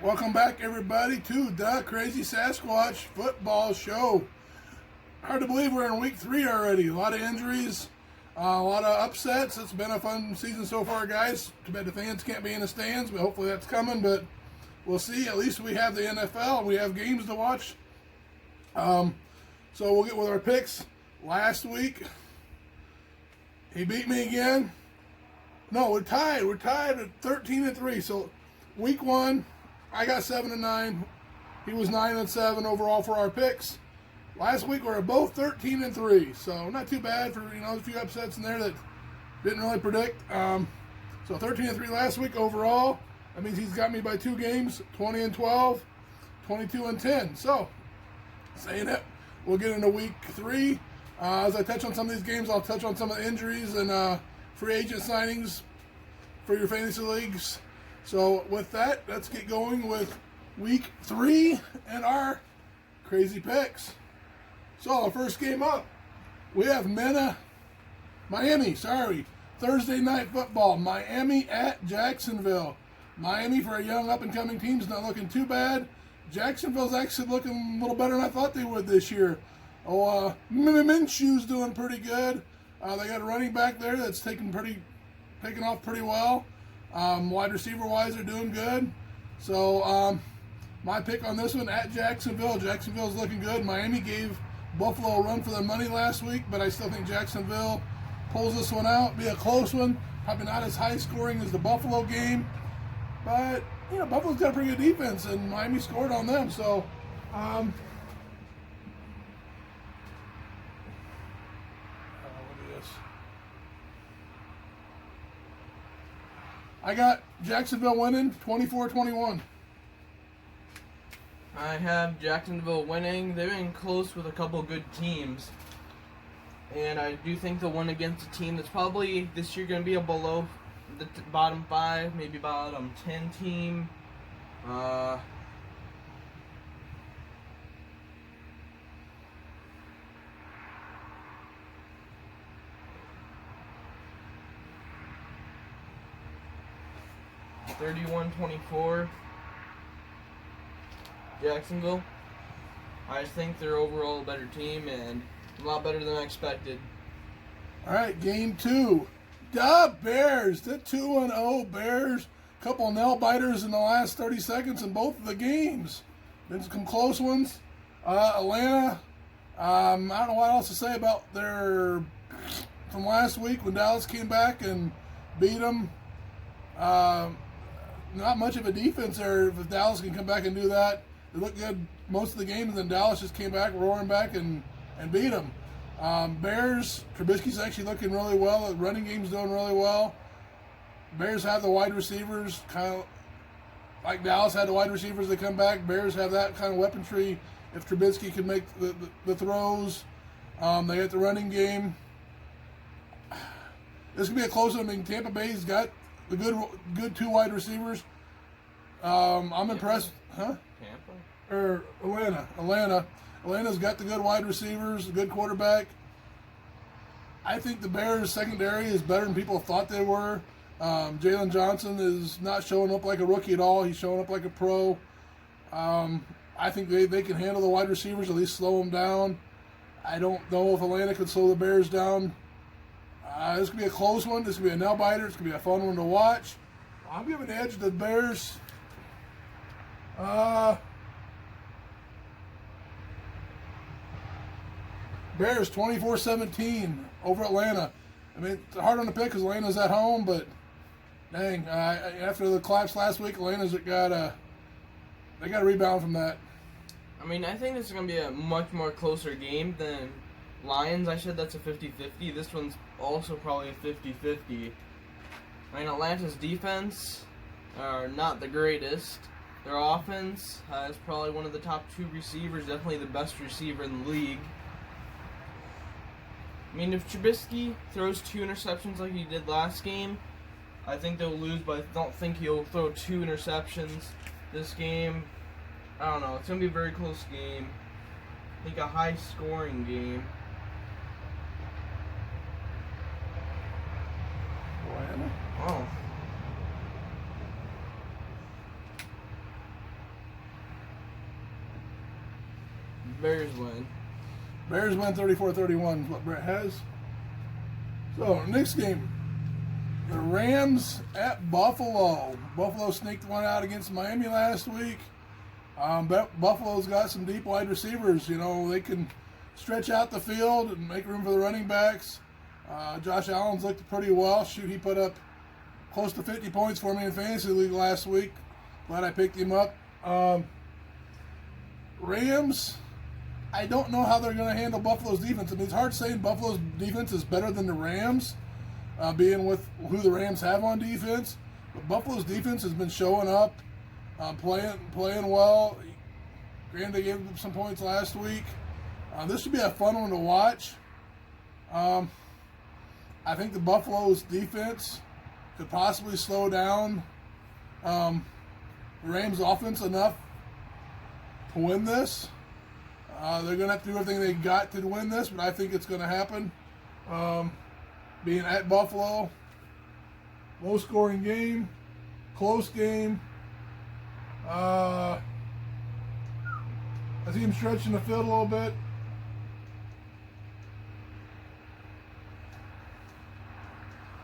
Welcome back, everybody, to the Crazy Sasquatch Football Show. Hard to believe we're in week 3 already. A lot of injuries, a lot of upsets. It's been a fun season so far, guys. Too bad the fans can't be in the stands, but hopefully that's coming. But we'll see. At least we have the NFL and we have games to watch. So we'll get with our picks. Last week, he beat me again. No, we're tied. We're tied at 13-3. So week 1. I got 7-9. He was 9-7 overall for our picks. Last week we were both 13-3, so not too bad for a few upsets in there that didn't really predict. So 13-3 last week overall. That means he's got me by 2 games, 20-12, 22-10. So saying it, we'll get into week 3. As I touch on some of these games, I'll touch on some of the injuries and free agent signings for your fantasy leagues. So with that, let's get going with week 3 and our crazy picks. So the first game up, we have Miami, Thursday night football. Miami at Jacksonville. Miami, for a young up-and-coming team, is not looking too bad. Jacksonville's actually looking a little better than I thought they would this year. Minshew's doing pretty good. They got a running back there that's taking off pretty well. Wide receiver-wise, they're doing good. So my pick on this one at Jacksonville. Jacksonville's looking good. Miami gave Buffalo a run for their money last week, but I still think Jacksonville pulls this one out. Be a close one. Probably not as high scoring as the Buffalo game. But, Buffalo's got a pretty good defense, and Miami scored on them. So, look at this. I got Jacksonville winning 24-21. I have Jacksonville winning. They've been close with a couple good teams. And I do think they'll win against a team that's probably this year going to be a below the bottom 5, maybe bottom 10 team. (31-24) Jacksonville. I just think they're overall a better team and a lot better than I expected. All right, game 2. The Bears, the 2-0 Bears. Couple nail biters in the last 30 seconds in both of the games. Been some close ones. Atlanta, I don't know what else to say about their from last week when Dallas came back and beat them. Not much of a defense there. If Dallas can come back and do that, they look good most of the game, and then Dallas just came back, roaring back, and beat them. Bears, Trubisky's actually looking really well. The running game's doing really well. Bears have the wide receivers, kind of like Dallas had the wide receivers that come back. Bears have that kind of weaponry if Trubisky can make the throws. They got the running game. This could be a close one. I mean, Tampa Bay's got the good 2 wide receivers. I'm impressed. Huh? Tampa? Or Atlanta. Atlanta's got the good wide receivers, a good quarterback. I think the Bears' secondary is better than people thought they were. Jalen Johnson is not showing up like a rookie at all. He's showing up like a pro. I think they can handle the wide receivers, at least slow them down. I don't know if Atlanta could slow the Bears down. This could be a close one. This could be a nail-biter. This could be a fun one to watch. I'm giving the edge to the Bears. Bears 24-17 over Atlanta. I mean, it's hard on the pick because Atlanta's at home, but dang, after the collapse last week, Atlanta's got to rebound from that. I mean, I think this is going to be a much more closer game than Lions. I said that's a 50-50. This one's also probably a 50-50. I mean, Atlanta's defense are not the greatest. Their offense has probably one of the top 2 receivers, definitely the best receiver in the league. I mean, if Trubisky throws 2 interceptions like he did last game, I think they'll lose, but I don't think he'll throw 2 interceptions this game. I don't know. It's going to be a very close game. I think a high-scoring game. Atlanta? Oh. Bears win. Bears win 34-31 is what Brett has. So, next game. The Rams at Buffalo. Buffalo sneaked one out against Miami last week. Buffalo's got some deep wide receivers. You know, they can stretch out the field and make room for the running backs. Josh Allen's looked pretty well. Shoot, he put up close to 50 points for me in Fantasy League last week. Glad I picked him up. Rams, I don't know how they're going to handle Buffalo's defense. I mean, it's hard saying Buffalo's defense is better than the Rams, being with who the Rams have on defense. But Buffalo's defense has been showing up, playing well. Granted, they gave them some points last week. This should be a fun one to watch. I think the Buffalo's defense could possibly slow down the Rams' offense enough to win this. They're going to have to do everything they got to win this, but I think it's going to happen. Being at Buffalo, low-scoring game, close game. I see him stretching the field a little bit.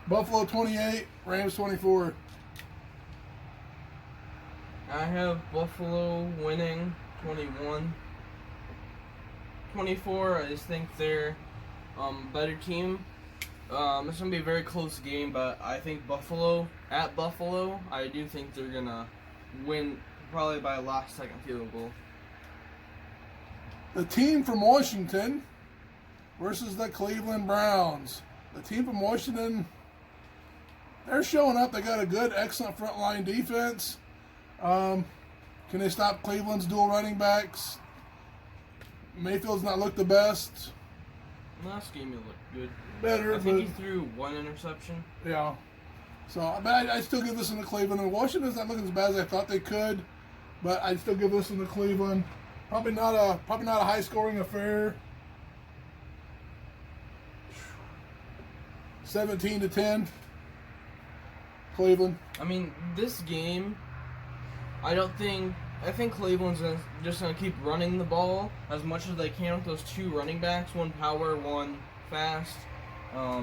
Buffalo 28, Rams 24. I have Buffalo winning 21-24. I just think they're better team. It's going to be a very close game, but I think Buffalo, at Buffalo, I do think they're going to win probably by a last-second field goal. The team from Washington versus the Cleveland Browns. The team from Washington, they're showing up. They got a good, excellent frontline defense. Can they stop Cleveland's dual running backs? Mayfield's not looked the best. Last game he looked good. Better, I think but he threw one interception. yeah. So, but I still give this one to Cleveland. And Washington's not looking as bad as I thought they could, but I'd still give this one to Cleveland. Probably not a high-scoring affair. 17-10. Cleveland. I mean, this game, I think Cleveland's just going to keep running the ball as much as they can with those two running backs, one power, one fast.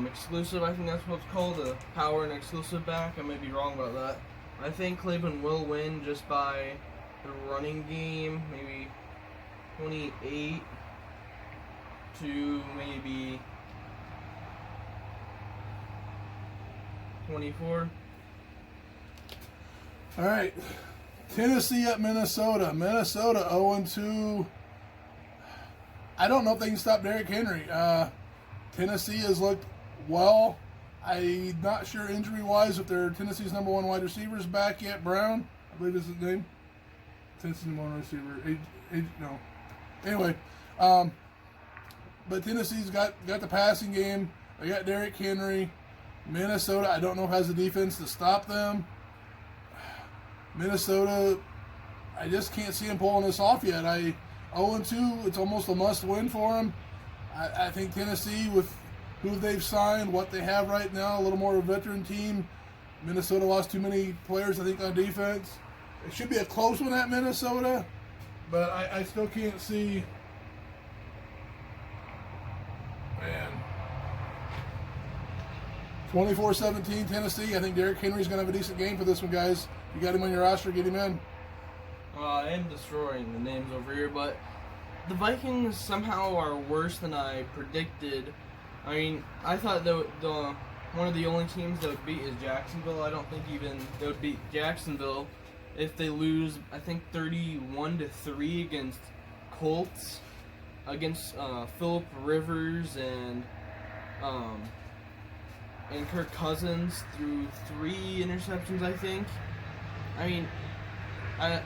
Exclusive, I think that's what it's called, a power and exclusive back. I may be wrong about that. I think Cleveland will win just by the running game, maybe 28 to maybe 24. All right. Tennessee at Minnesota. Minnesota 0-2. I don't know if they can stop Derrick Henry. Tennessee has looked well. I'm not sure injury-wise if they're Tennessee's number one wide receiver is back yet. Brown, I believe is his name. Tennessee's number one receiver. No. Anyway, but Tennessee's got the passing game. They got Derrick Henry. Minnesota, I don't know if has the defense to stop them. Minnesota, I just can't see them pulling this off yet. 0-2, it's almost a must-win for them. I think Tennessee, with who they've signed, what they have right now, a little more of a veteran team. Minnesota lost too many players, I think, on defense. It should be a close one at Minnesota, but I still can't see. Man. 24-17 Tennessee. I think Derrick Henry's going to have a decent game for this one, guys. You got him on your roster, get him in. I am destroying the names over here, but the Vikings somehow are worse than I predicted. I mean, I thought the one of the only teams that would beat is Jacksonville. I don't think even they would beat Jacksonville if they lose, I think 31-3 against Colts, against Phillip Rivers and Kirk Cousins threw 3 interceptions, I think. I mean, I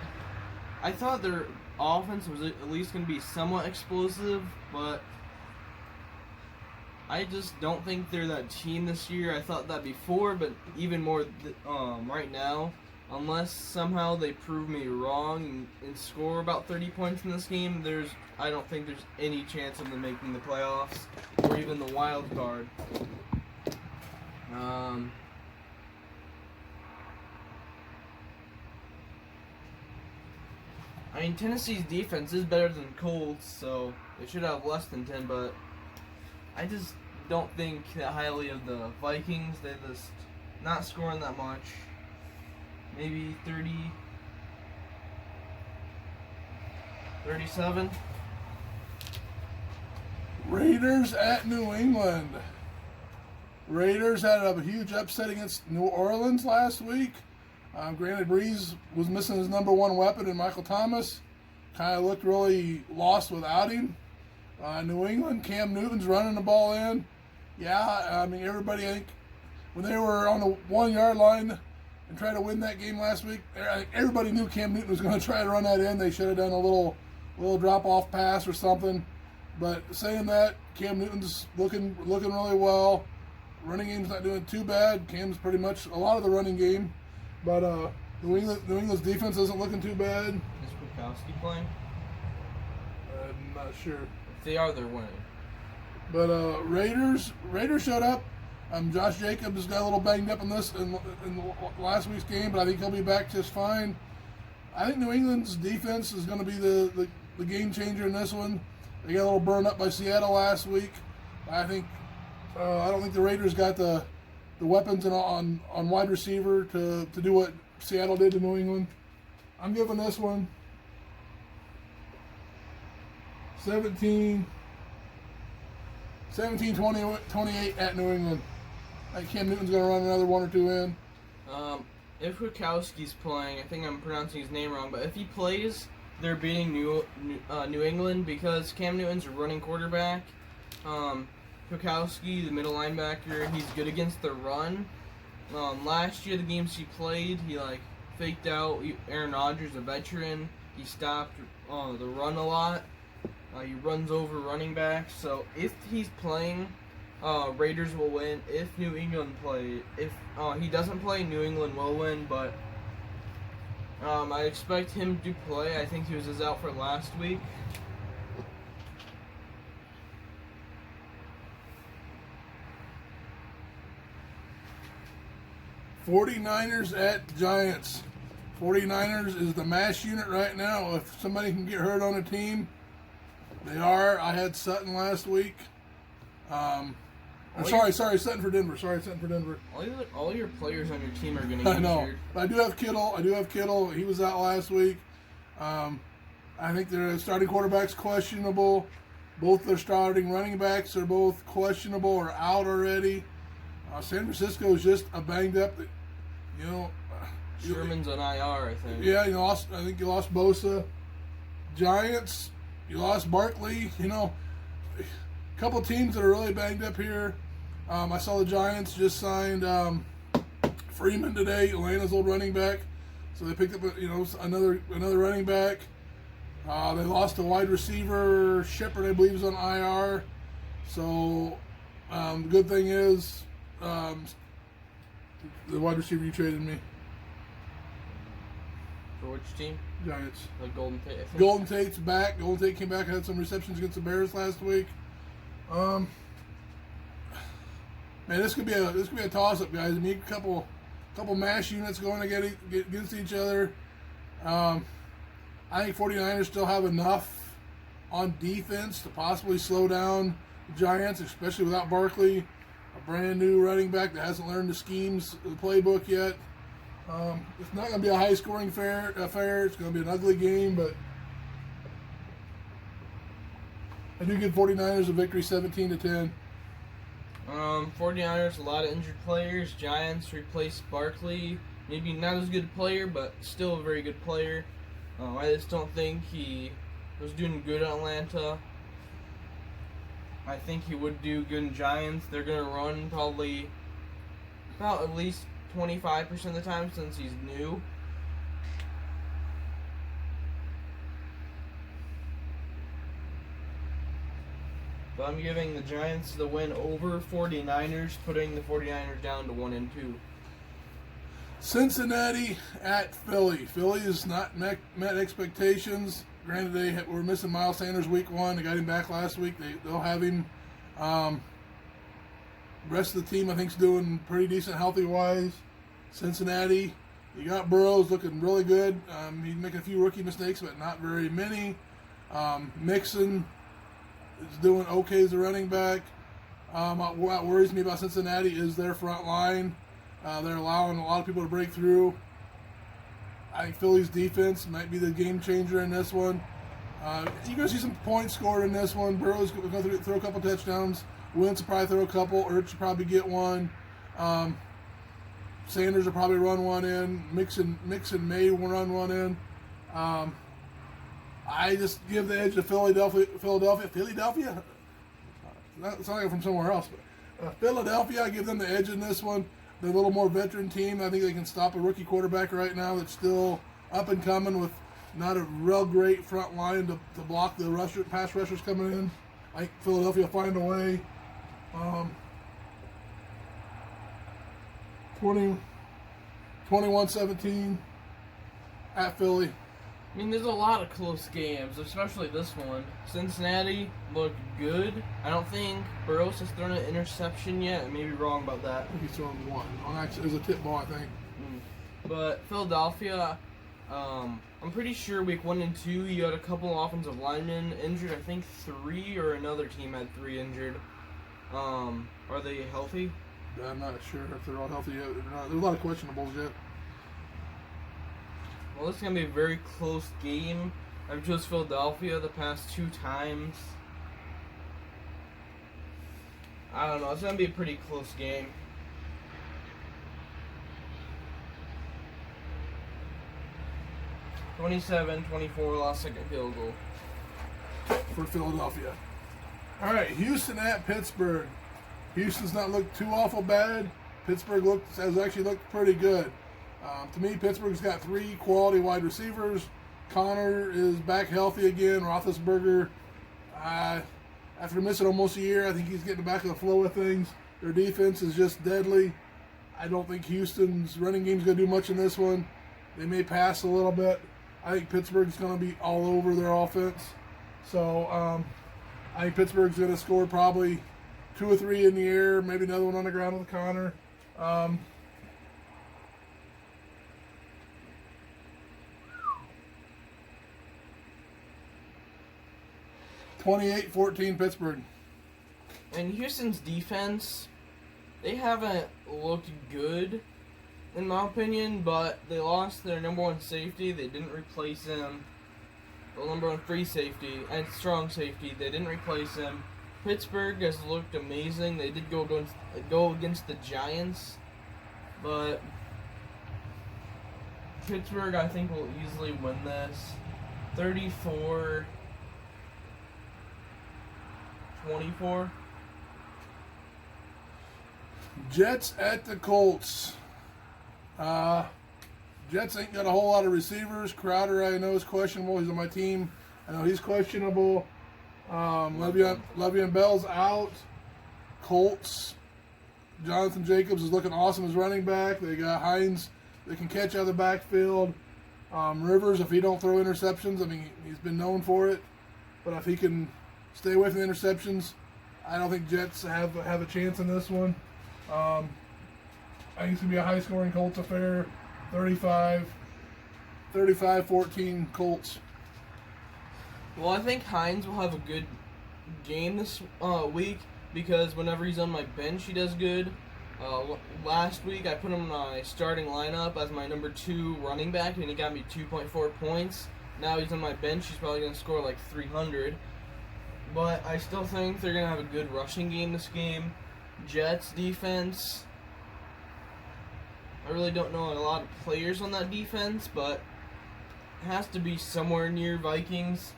thought their offense was at least going to be somewhat explosive, but I just don't think they're that team this year. I thought that before, but even more right now. Unless somehow they prove me wrong and score about 30 points in this game, I don't think there's any chance of them making the playoffs or even the wild card. I mean, Tennessee's defense is better than Colts, so they should have less than 10, but I just don't think that highly of the Vikings. They just not scoring that much. Maybe 30, 37. Raiders at New England. Raiders had a huge upset against New Orleans last week. Granted, Breeze was missing his number one weapon in Michael Thomas. Kind of looked really lost without him. New England, Cam Newton's running the ball in. Yeah, I mean, everybody, I think, when they were on the 1 yard line and tried to win that game last week, I think everybody knew Cam Newton was going to try to run that in. They should have done a little drop-off pass or something. But saying that, Cam Newton's looking really well. Running game's not doing too bad. Cam's pretty much a lot of the running game. But New England's defense isn't looking too bad. Is Kwiatkowski playing? I'm not sure. If they are, they're winning. But Raiders showed up. Josh Jacobs got a little banged up in last week's game, but I think he'll be back just fine. I think New England's defense is going to be the game changer in this one. They got a little burned up by Seattle last week. I don't think the Raiders got the weapons on wide receiver to do what Seattle did to New England. I'm giving this one 17-28 at New England. I think Cam Newton's going to run another one or two in. If Kwiatkowski's playing, I think I'm pronouncing his name wrong, but if he plays, they're beating New England because Cam Newton's a running quarterback. Kwiatkowski, the middle linebacker, he's good against the run. Last year, the games he played, he faked out Aaron Rodgers, a veteran. He stopped the run a lot. He runs over running backs. So if he's playing, Raiders will win. If New England play, if he doesn't play, New England will win. But I expect him to play. I think he was out for last week. '49ers at Giants. 49ers is the mash unit right now. If somebody can get hurt on a team, they are. I had Sutton last week. Sutton for Denver. Sutton for Denver. All your players on your team are going to get injured. I know. But I do have Kittle. He was out last week. I think their starting quarterback's questionable. Both their starting running backs are both questionable or out already. San Francisco is just a banged up. Sherman's on IR, I think. Yeah, I think you lost Bosa. Giants, you lost Barkley. A couple teams that are really banged up here. I saw the Giants just signed Freeman today, Atlanta's old running back. So they picked up another running back. They lost a wide receiver. Shepard, I believe, is on IR. So the good thing is the wide receiver you traded me. For which team? Giants. Like Golden Tate, I think. Golden Tate's back. Golden Tate came back, had some receptions against the Bears last week. Man, this could be a toss-up, guys. I mean, a couple mash units going against each other. I think 49ers still have enough on defense to possibly slow down the Giants, especially without Barkley, a brand new running back that hasn't learned the schemes of the playbook yet. It's not going to be a high-scoring affair. It's going to be an ugly game, but I do give 49ers a victory 17-10. 49ers, a lot of injured players. Giants replaced Barkley. Maybe not as good a player, but still a very good player. I just don't think he was doing good at Atlanta. I think he would do good in Giants. They're going to run probably about at least 25% of the time since he's new. But I'm giving the Giants the win over 49ers, putting the 49ers down to 1-2. Cincinnati at Philly. Philly has not met expectations. Granted, they were missing Miles Sanders week 1. They got him back last week. They'll have him. The rest of the team, I think, is doing pretty decent healthy-wise. Cincinnati, You got Burrows looking really good. He's making a few rookie mistakes, but not very many. Mixon is doing okay as a running back. What worries me about Cincinnati is their front line. They're allowing a lot of people to break through. I think Philly's defense might be the game changer in this one. You're going to see some points scored in this one. Burrow's going to throw a couple touchdowns. Wentz will probably throw a couple. Ertz will probably get one. Sanders will probably run one in. Mixon may run one in. I just give the edge to Philadelphia. It's not like from somewhere else, but Philadelphia, I give them the edge in this one. They're a little more veteran team. I think they can stop a rookie quarterback right now that's still up and coming with not a real great front line to block the pass rushers coming in. I think Philadelphia will find a way. 21-17 at Philly. I mean, there's a lot of close games, especially this one. Cincinnati looked good. I don't think Burrows has thrown an interception yet. I may be wrong about that. I think he's thrown one. Well, actually, it was a tip ball, I think. But Philadelphia, I'm pretty sure week 1 and 2, you had a couple offensive linemen injured. I think 3 or another team had 3 injured. Are they healthy? I'm not sure if they're all healthy yet or not. There's a lot of questionables yet. Well, this is going to be a very close game. I've chose Philadelphia the past 2 times. I don't know. It's going to be a pretty close game. (27-24) last second field goal for Philadelphia. All right, Houston at Pittsburgh. Houston's not looked too awful bad. Pittsburgh has actually looked pretty good. To me, Pittsburgh's got 3 quality wide receivers. Connor is back healthy again. Roethlisberger, after missing almost a year, I think he's getting back in the flow of things. Their defense is just deadly. I don't think Houston's running game's going to do much in this one. They may pass a little bit. I think Pittsburgh's going to be all over their offense. So I think Pittsburgh's going to score probably 2 or 3 in the air, maybe another one on the ground with Connor. 28-14 Pittsburgh. And Houston's defense, they haven't looked good, in my opinion, but they lost their number 1 safety. They didn't replace him. The number 1 free safety and strong safety. They didn't replace him. Pittsburgh has looked amazing. They did go against the Giants, but Pittsburgh, I think, will easily win this. 34-24. Jets at the Colts. Jets ain't got a whole lot of receivers. Crowder, I know, is questionable. He's on my team. I know he's questionable. Le'Veon Bell's out. Colts. Jonathan Jacobs is looking awesome as running back. They got Hines. They can catch out of the backfield. Rivers, if he don't throw interceptions, I mean, he's been known for it. But if he can stay away from the interceptions, I don't think Jets have a chance in this one. I think it's going to be a high-scoring Colts affair. 35-14 Colts. Well, I think Hines will have a good game this week because whenever he's on my bench, he does good. Last week, I put him in my starting lineup as my number 2 running back, and he got me 2.4 points. Now he's on my bench. He's probably going to score like 300. But I still think they're going to have a good rushing game this game. Jets defense, I really don't know a lot of players on that defense, but it has to be somewhere near Vikings,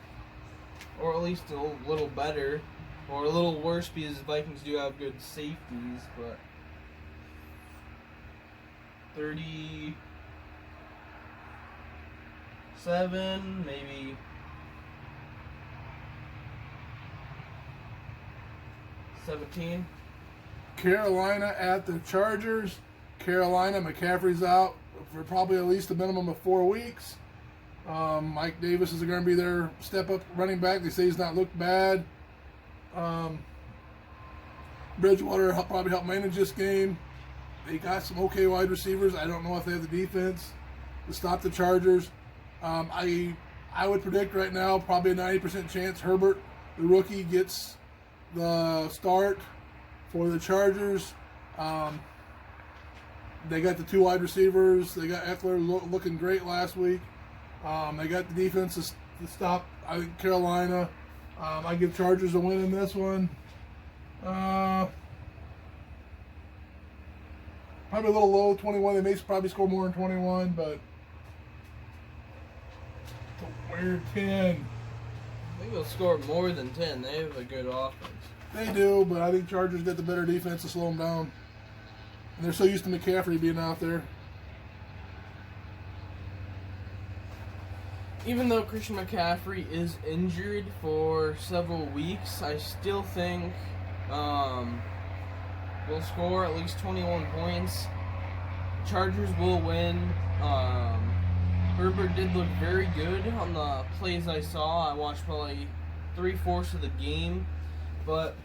or at least a little better, or a little worse because the Vikings do have good safeties, but 37, maybe 17. Carolina at the Chargers. Carolina, McCaffrey's out for probably at least a minimum of 4 weeks. Mike Davis is going to be their step-up running back. They say he's not looked bad. Bridgewater will probably help manage this game. They got some okay wide receivers. I don't know if they have the defense. to stop the Chargers. I would predict right now probably a 90% chance Herbert, the rookie, gets the start for the Chargers. They got the 2 wide receivers. They got Eckler looking great last week. They got the defense to stop, I think, Carolina. I give Chargers a win in this one. Probably a little low, 21. They may probably score more than 21, but we're 10. I think they'll score more than 10. They have a good offense. They do, but I think Chargers get the better defense to slow them down. And they're so used to McCaffrey being out there. Even though Christian McCaffrey is injured for several weeks, I still think we'll score at least 21 points. Chargers will win. Herbert did look very good on the plays I saw. I watched probably 3/4 of the game, but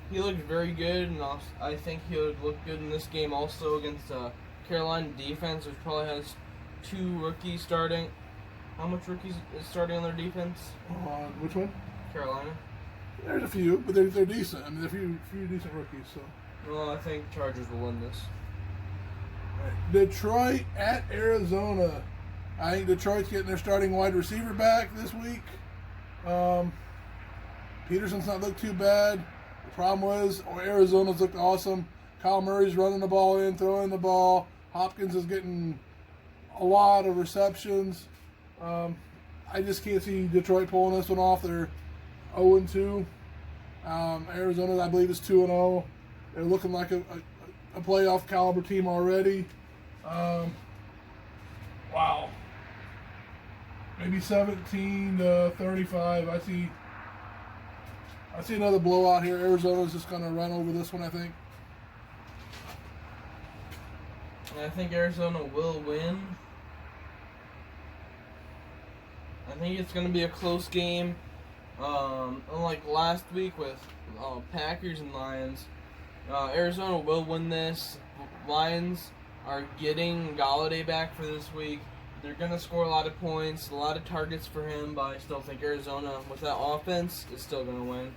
he looked very good, and I think he would look good in this game also against the Carolina defense, which probably has 2 rookies starting. How much rookies is starting on their defense? Which one? Carolina. There's a few, but they're decent. I mean, there are a few decent rookies. So. Well, I think Chargers will win this. Detroit at Arizona. I think Detroit's getting their starting wide receiver back this week. Peterson's not looked too bad. The problem was Arizona's looked awesome. Kyle Murray's running the ball in, throwing the ball. Hopkins is getting a lot of receptions. I just can't see Detroit pulling this one off. They're 0-2. Arizona, I believe, is 2-0. They're looking like a playoff caliber team already. Wow. Maybe 17-35. I see another blowout here. Arizona's just going to run over this one, I think. And I think Arizona will win. I think it's going to be a close game. Unlike last week with Packers and Lions, Arizona will win this. Lions are getting Galladay back for this week. They're going to score a lot of points, a lot of targets for him, but I still think Arizona, with that offense, is still going to win.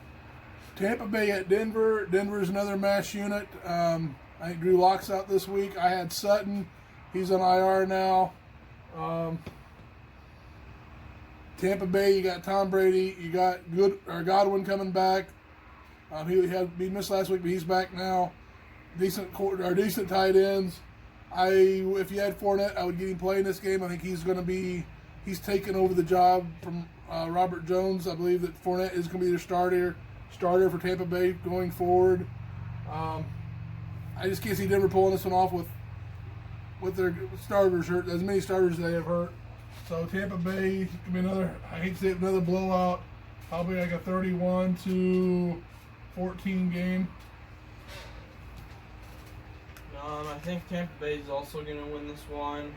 Tampa Bay at Denver. Denver's another mash unit. I think Drew Lock's out this week. I had Sutton. He's on IR now. Tampa Bay, you got Tom Brady. You got Godwin coming back. He missed last week, but he's back now. Decent tight ends. If you had Fournette, I would get him playing this game. I think he's taken over the job from Robert Jones. I believe that Fournette is going to be their starter for Tampa Bay going forward. I just can't see Denver pulling this one off with their starters hurt, as many starters as they have hurt. So Tampa Bay could be another blowout. Probably like a 31-14 game. I think Tampa Bay is also going to win this one.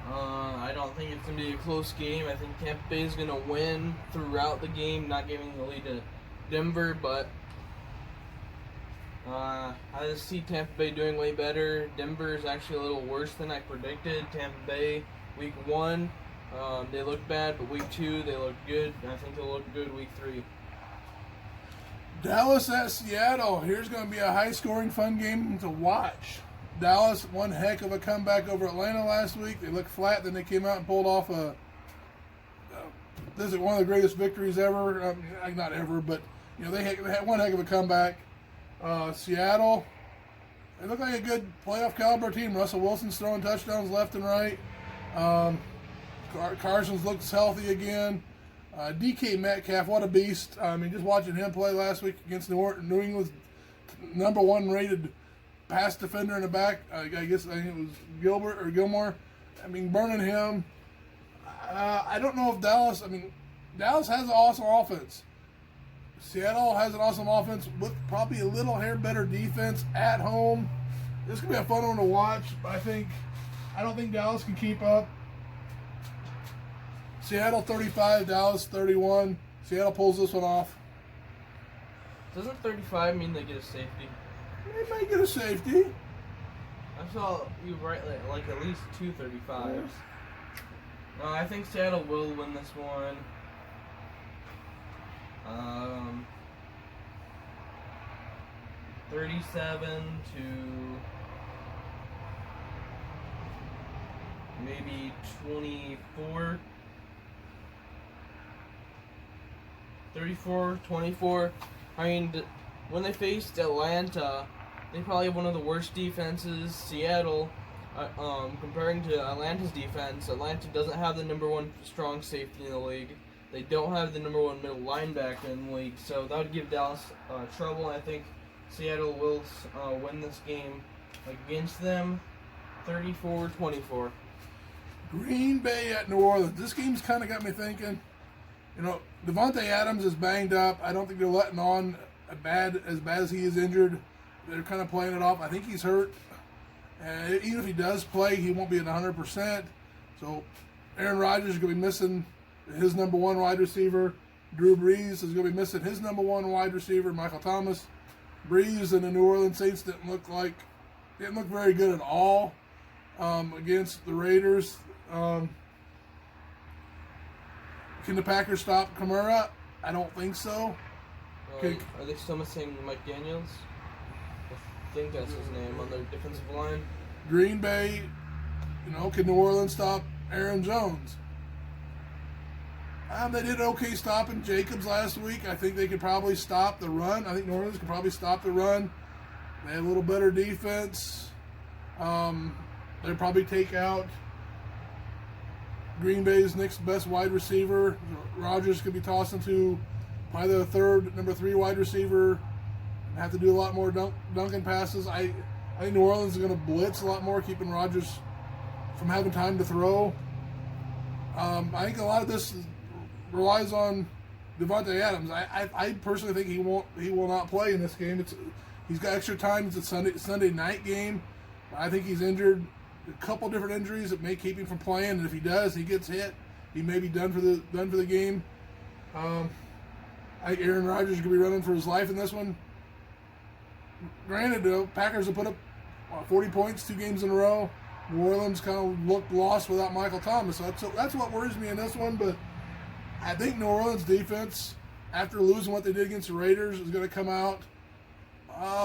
I don't think it's going to be a close game. I think Tampa Bay is going to win throughout the game, not giving the lead to Denver, but I just see Tampa Bay doing way better. Denver is actually a little worse than I predicted. Tampa Bay, week 1, they look bad, but week 2, they look good. And I think they'll look good week 3. Dallas at Seattle. Here's going to be a high-scoring, fun game to watch. Dallas, one heck of a comeback over Atlanta last week. They looked flat, then they came out and pulled off this is one of the greatest victories ever. Not ever, but they had one heck of a comeback. Seattle, they look like a good playoff caliber team. Russell Wilson's throwing touchdowns left and right. Carson's looks healthy again. DK Metcalf, what a beast. Just watching him play last week against New England's number 1 rated pass defender in the back. I think it was Gilmore. Burning him. I don't know if Dallas has an awesome offense. Seattle has an awesome offense with probably a little hair better defense at home. This could be a fun one to watch, but I don't think Dallas can keep up. Seattle 35, Dallas 31. Seattle pulls this one off. Doesn't 35 mean they get a safety? They might get a safety. I saw you write like at least 2 35s. I think Seattle will win this one. 37 to maybe 24. 34-24. I mean, when they faced Atlanta, they probably have one of the worst defenses. Seattle, comparing to Atlanta's defense, Atlanta doesn't have the number one strong safety in the league. They don't have the number one middle linebacker in the league, so that would give Dallas trouble. I think Seattle will win this game against them, 34-24. Green Bay at New Orleans. This game's kind of got me thinking. You know, Devontae Adams is banged up. I don't think they're letting on as bad as he is injured. They're kind of playing it off. I think he's hurt. And even if he does play, he won't be at 100%. So Aaron Rodgers is going to be missing his number one wide receiver. Drew Brees is going to be missing his number one wide receiver, Michael Thomas. Brees and the New Orleans Saints didn't look very good at all against the Raiders. Can the Packers stop Kamara? I don't think so. Are they still missing Mike Daniels? I think that's his name on their defensive line. Green Bay, can New Orleans stop Aaron Jones? They did okay stopping Jacobs last week. I think they could probably stop the run. I think New Orleans could probably stop the run. They had a little better defense. They'll probably take out Green Bay's next best wide receiver. Rodgers could be tossing to probably the number 3 wide receiver. Have to do a lot more dunking passes. I think New Orleans is going to blitz a lot more, keeping Rodgers from having time to throw. I think a lot of this relies on Devontae Adams. I personally think he will not play in this game. He's got extra time. It's a Sunday night game. I think he's injured. A couple different injuries that may keep him from playing, and if he does, he gets hit, he may be done for the game. I think Aaron Rodgers is going to be running for his life in this one. Granted, though, Packers have put up 40 points 2 games in a row. New Orleans kind of looked lost without Michael Thomas. So that's what worries me in this one. But I think New Orleans defense, after losing what they did against the Raiders, is going to come out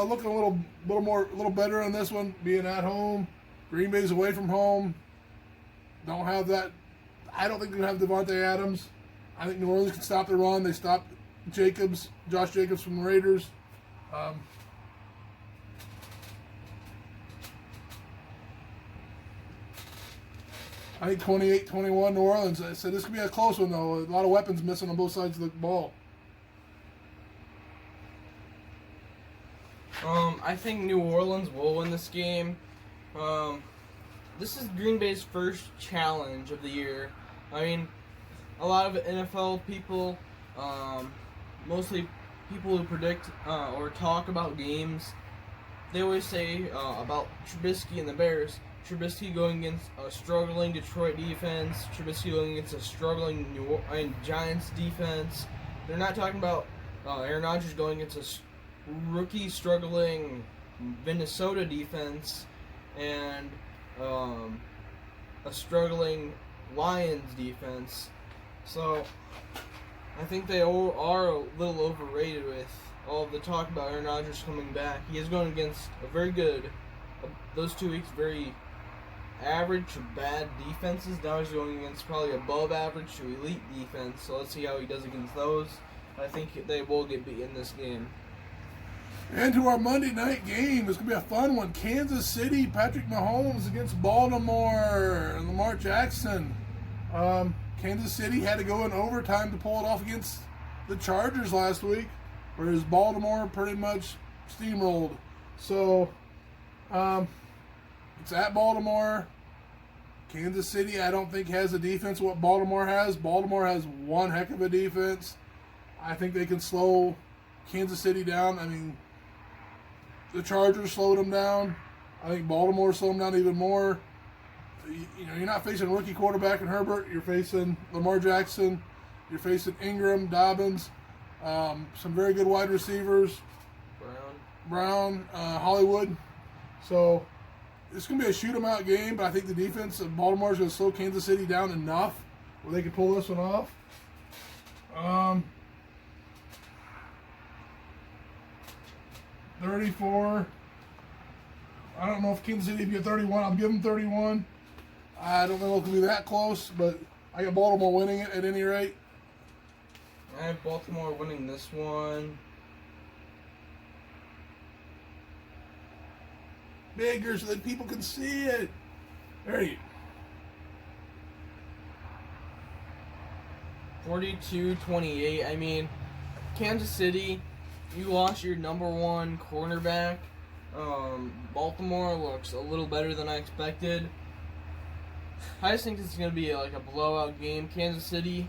looking a little better on this one, being at home. Green Bay's away from home. Don't have that. I don't think they're going to have Devontae Adams. I think New Orleans can stop the run. They stopped Josh Jacobs from the Raiders. I think 28-21 New Orleans. I said this could be a close one, though. A lot of weapons missing on both sides of the ball. I think New Orleans will win this game. This is Green Bay's first challenge of the year. I mean, a lot of NFL people, mostly people who predict or talk about games, they always say about Trubisky and the Bears. Trubisky going against a struggling Detroit defense. Trubisky going against a struggling Giants defense. They're not talking about Aaron Rodgers going against a rookie struggling Minnesota defense and a struggling Lions defense. So I think they all are a little overrated with all of the talk about Aaron Rodgers coming back. He is going against a very good, those 2 weeks, very average to bad defenses. Now he's going against probably above average to elite defense. So let's see how he does against those. I think they will get beat in this game. And to our Monday night game, it's going to be a fun one. Kansas City, Patrick Mahomes against Baltimore, Lamar Jackson. Kansas City had to go in overtime to pull it off against the Chargers last week, whereas Baltimore pretty much steamrolled. So, it's at Baltimore. Kansas City, I don't think, has a defense what Baltimore has. Baltimore has one heck of a defense. I think they can slow Kansas City down. I mean, the Chargers slowed them down. I think Baltimore slowed them down even more. You're not facing a rookie quarterback in Herbert. You're facing Lamar Jackson. You're facing Ingram, Dobbins. Some very good wide receivers. Brown, Hollywood. So it's going to be a shoot 'em out game, but I think the defense of Baltimore is going to slow Kansas City down enough where they can pull this one off. 34. I don't know if Kansas City can get 31. I'll give them 31. I don't know if it'll be that close, but I got Baltimore winning it at any rate. I have Baltimore winning this one. Bigger so that people can see it. There you 42-28. I mean, Kansas City, you lost your number one cornerback. Baltimore looks a little better than I expected. I just think this is going to be like a blowout game. Kansas City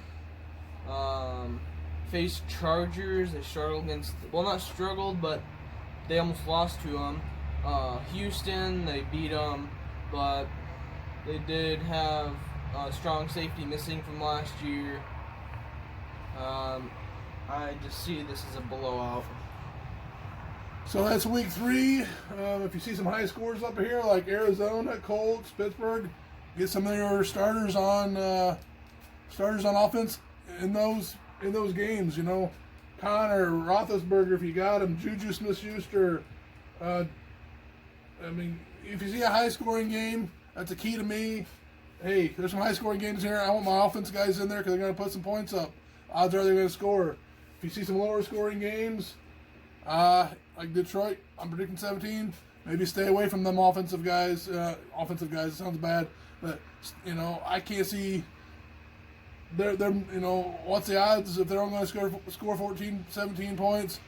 faced Chargers. They struggled against, well, not struggled, but they almost lost to them. Houston, they beat them, but they did have a strong safety missing from last year. I just see this as a blowout. So that's week 3. If you see some high scores up here, like Arizona, Colts, Pittsburgh, get some of your starters on offense in those games. You know, Connor, Roethlisberger, if you got him, Juju Smith-Schuster. I mean, if you see a high scoring game, that's a key to me. Hey, there's some high scoring games here. I want my offense guys in there because they're going to put some points up. Odds are they're going to score. If you see some lower scoring games, like Detroit, I'm predicting 17. Maybe stay away from them offensive guys. Offensive guys, it sounds bad, but you know I can't see. They're you know what's the odds if they're only going to score 14, 17 points?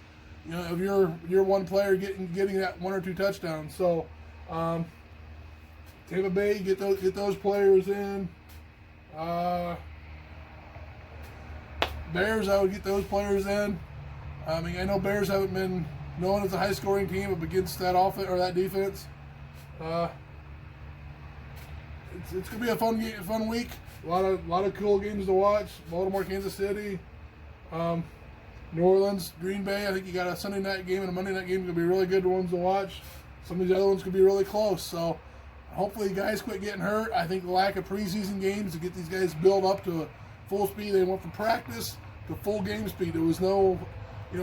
You know if you're one player getting that 1 or 2 touchdowns. So Tampa Bay get those players in. Bears, I would get those players in. I mean, I know Bears haven't been known as a high-scoring team, but against that offense or that defense, it's gonna be a fun week. A lot of cool games to watch. Baltimore, Kansas City, New Orleans, Green Bay. I think you got a Sunday night game and a Monday night game. Gonna be really good ones to watch. Some of these other ones could be really close. So hopefully, guys quit getting hurt. I think the lack of preseason games to get these guys built up to full speed. They went from practice to full game speed. There was no,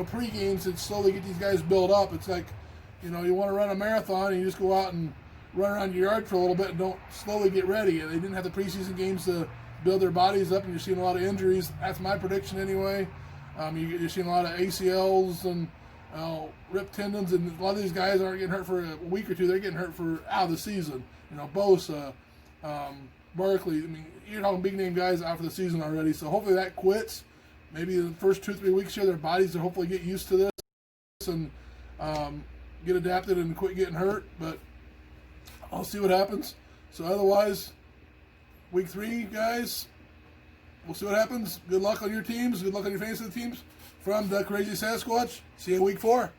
pre-games that slowly get these guys built up. It's like, you want to run a marathon and you just go out and run around your yard for a little bit and don't slowly get ready. They didn't have the preseason games to build their bodies up, and you're seeing a lot of injuries. That's my prediction anyway. You're seeing a lot of ACLs and ripped tendons, and a lot of these guys aren't getting hurt for a week or two. They're getting hurt for out of the season. Bosa, Barkley. I mean, you're talking big name guys out for the season already. So hopefully that quits. Maybe the first 2-3 weeks here, their bodies will hopefully get used to this and get adapted and quit getting hurt. But I'll see what happens. So otherwise, week 3, guys, we'll see what happens. Good luck on your teams. Good luck on your fantasy teams. From the Crazy Sasquatch. See you in week 4.